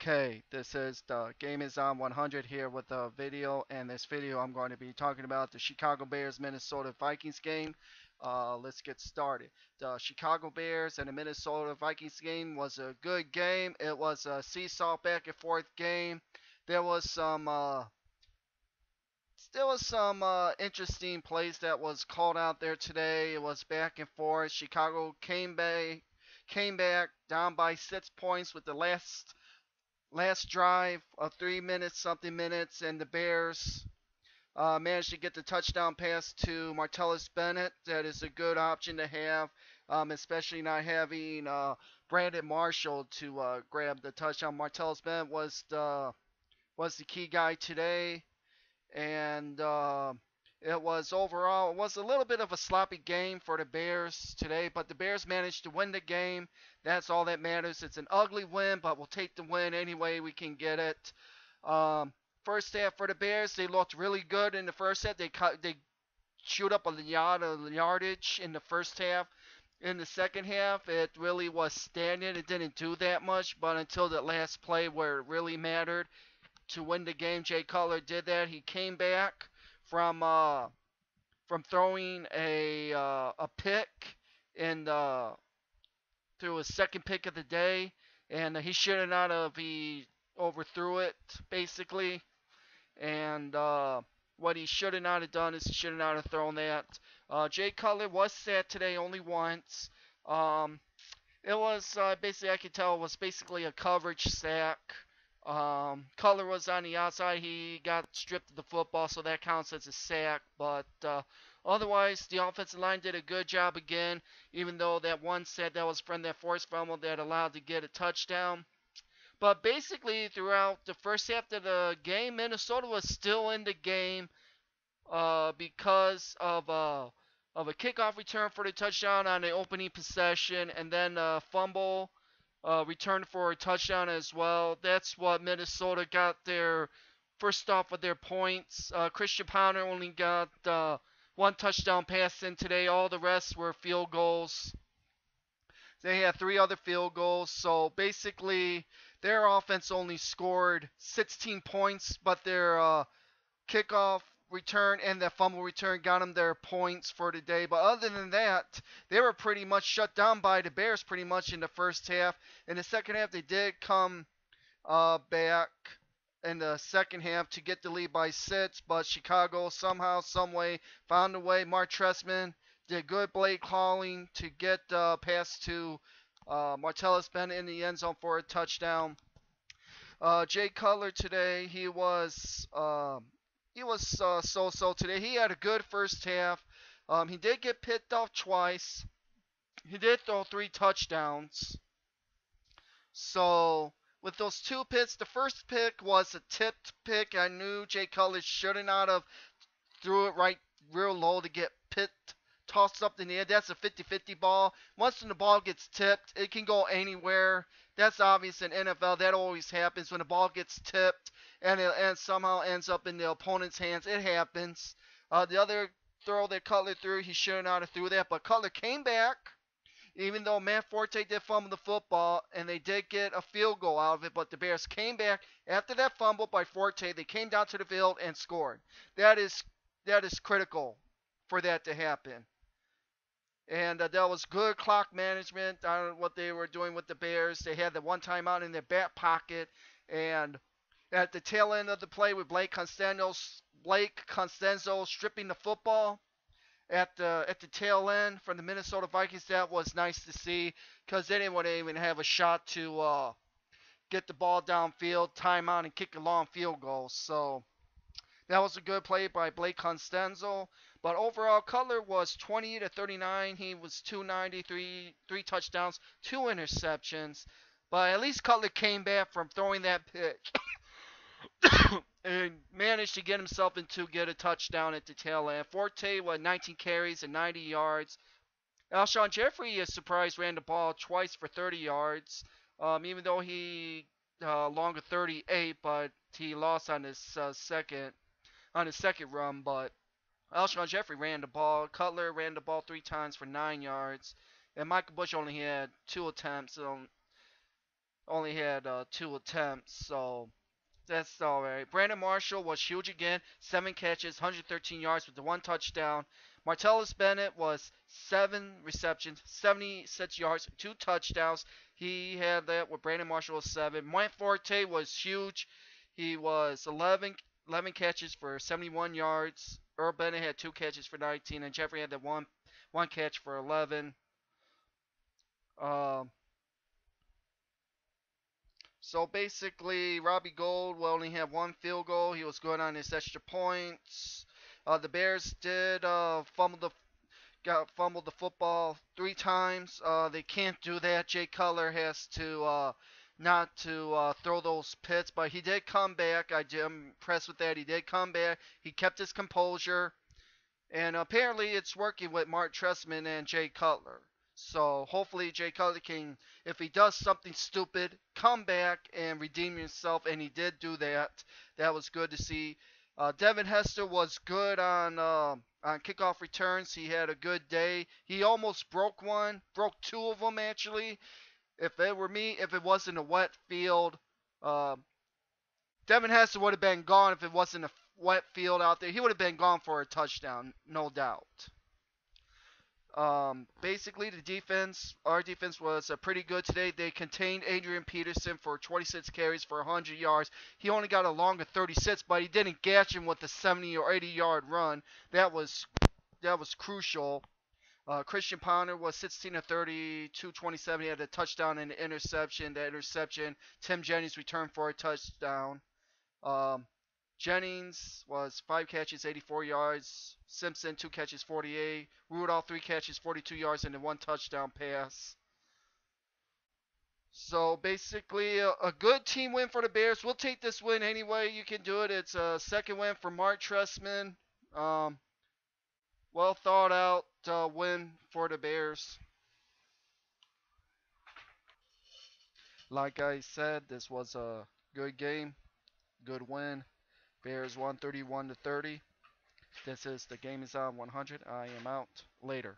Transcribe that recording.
Okay, this is the Game is on 100 here with a video, and this video I'm going to be talking about the Chicago Bears Minnesota Vikings game. Let's get started. The Chicago Bears and the Minnesota Vikings game was a good game. It was a seesaw back and forth game. There was some interesting plays that was called out there today. It was back and forth. Chicago came back down by 6 points with the last drive of 3 minutes something minutes, and the Bears managed to get the touchdown pass to Martellus Bennett. That is a good option to have, especially not having Brandon Marshall to grab the touchdown. Martellus Bennett was the key guy today, and it was a little bit of a sloppy game for the Bears today, but the Bears managed to win the game. That's all that matters. It's an ugly win, but we'll take the win any way we can get it. Um, First half for the Bears, they looked really good in the first half. They shoot up a lot of yardage in the first half. In the second half, it really was stagnant. It didn't do that much, but until the last play where it really mattered to win the game, Jay Cutler did that. He came back from uh, from throwing a pick in the through his second pick of the day, and he should have not have he overthrew it basically, and what he should have not have done is he should have not have thrown that. Jay Cutler was sacked today only once. Um, it was basically, I could tell it was basically a coverage sack. Cutler was on the outside. He got stripped of the football, so that counts as a sack. But otherwise, the offensive line did a good job again, even though that one sack that was from that forced fumble that allowed to get a touchdown. But basically, throughout the first half of the game, Minnesota was still in the game because of a kickoff return for the touchdown on the opening possession, and then a fumble return for a touchdown as well. That's what Minnesota got their first off of their points. Christian Ponder only got one touchdown pass in today. All the rest were field goals. They had three other field goals. So basically, their offense only scored 16 points, but their kickoff return and the fumble return got them their points for today. But other than that, they were pretty much shut down by the Bears pretty much in the first half. In the second half, they did come back in the second half to get the lead by 6, but Chicago somehow, some way found a way. Mark Trestman did good play calling to get the pass to Martellus Bennett in the end zone for a touchdown. Jay Cutler today, he was so-so today. He had a good first half. He did get picked off twice. He did throw three touchdowns. So with those two picks, the first pick was a tipped pick. I knew Jay Cutler should have not have threw it right real low to get picked, tossed up in the air. That's a 50-50 ball. Once the ball gets tipped, it can go anywhere. That's obvious in NFL. That always happens when the ball gets tipped and somehow ends up in the opponent's hands. It happens. The other throw that Cutler threw, he should not have threw that, but Cutler came back. Even though Matt Forte did fumble the football and they did get a field goal out of it, but the Bears came back after that fumble by Forte. They came down to the field and scored. That is critical for that to happen. And that was good clock management. I don't know what they were doing with the Bears. They had the one timeout in their back pocket, and at the tail end of the play with Blake Constanzo stripping the football at the tail end from the Minnesota Vikings, that was nice to see because they didn't want to even have a shot to get the ball downfield, timeout, and kick a long field goal. So that was a good play by Blake Constanzo. But overall, Cutler was 20 to 39. He was 293, three touchdowns, two interceptions. But at least Cutler came back from throwing that pitch and managed to get himself into get a touchdown at the tail end. Forte was 19 carries and 90 yards. Alshon Jeffrey is surprised ran the ball twice for 30 yards, even though he longer 38, but he lost on his second run. But Alshon Jeffrey ran the ball. Cutler ran the ball 3 times for 9 yards, and Michael Bush only had 2 attempts only had 2 attempts, so that's all right. Brandon Marshall was huge again. 7 catches, 113 yards with the 1 touchdown. Martellus Bennett was 7 receptions, 76 yards, 2 touchdowns. He had that with Brandon Marshall was 7. Mike Forte was huge. He was 11 catches for 71 yards. Earl Bennett had 2 catches for 19, and Jeffrey had that one catch for 11. Um, So basically, Robbie Gold will only have 1 field goal. He was good on his extra points. The Bears did fumbled the football 3 times. They can't do that. Jay Cutler has to not to throw those pits, but he did come back. I'm impressed with that. He did come back. He kept his composure. And apparently it's working with Mark Trestman and Jay Cutler. So hopefully Jay Cutler can, if he does something stupid, come back and redeem himself. And he did do that. That was good to see. Devin Hester was good on kickoff returns. He had a good day. He almost broke one, broke 2 of them actually. If it were me, if it wasn't a wet field, uh, Devin Hester would have been gone if it wasn't a wet field out there. He would have been gone for a touchdown, no doubt. Basically, our defense was pretty good today. They contained Adrian Peterson for 26 carries for 100 yards. He only got a longer 36, but he didn't gash him with a 70 or 80-yard run. That was crucial. Christian Ponder was 16 to 30, 227. He had a touchdown and an interception. That interception, Tim Jennings returned for a touchdown. Um, Jennings was 5 catches, 84 yards. Simpson 2 catches, 48. Rudolph 3 catches, 42 yards, and a 1 touchdown pass. So basically, a good team win for the Bears. We'll take this win anyway. You can do it. It's a second win for Mark Trestman. Um, well thought out win for the Bears. Like I said, this was a good game, good win. Bears won 31 to 30. This is the Game Is On 100. I am out. Later.